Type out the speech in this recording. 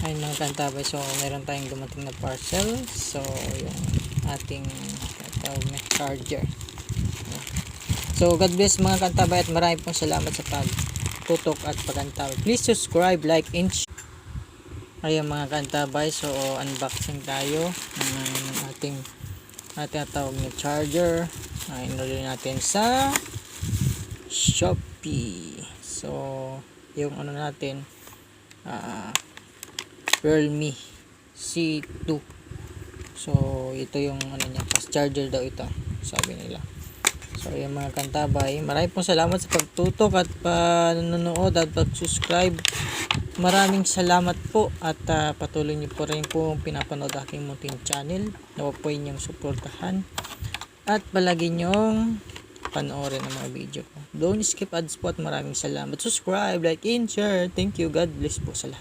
Ayun mga kantabay, so meron tayong dumating na parcel. So yung ating tawag na charger. So God bless mga kantabay at marami pong salamat sa pagtutok at pagantabay. Please subscribe, like, and share. Ayun mga kantabay, so unboxing tayo ng ating tawag na charger. Inuli natin sa Shopee. So yung ano natin, Realme C2. So ito yung ano niya, fast charger daw ito, sabi nila. So yung mga kantabay, maraming pong salamat sa pagtutok at panonood at pag-subscribe. Maraming salamat po at patuloy niyo po rin po pinapanood aking munting channel. Nawa po inyong suportahan at palagi niyong panoorin ang mga video ko. Don't skip ads po at maraming salamat. Subscribe, like, and share. Thank you. God bless po sa lahat.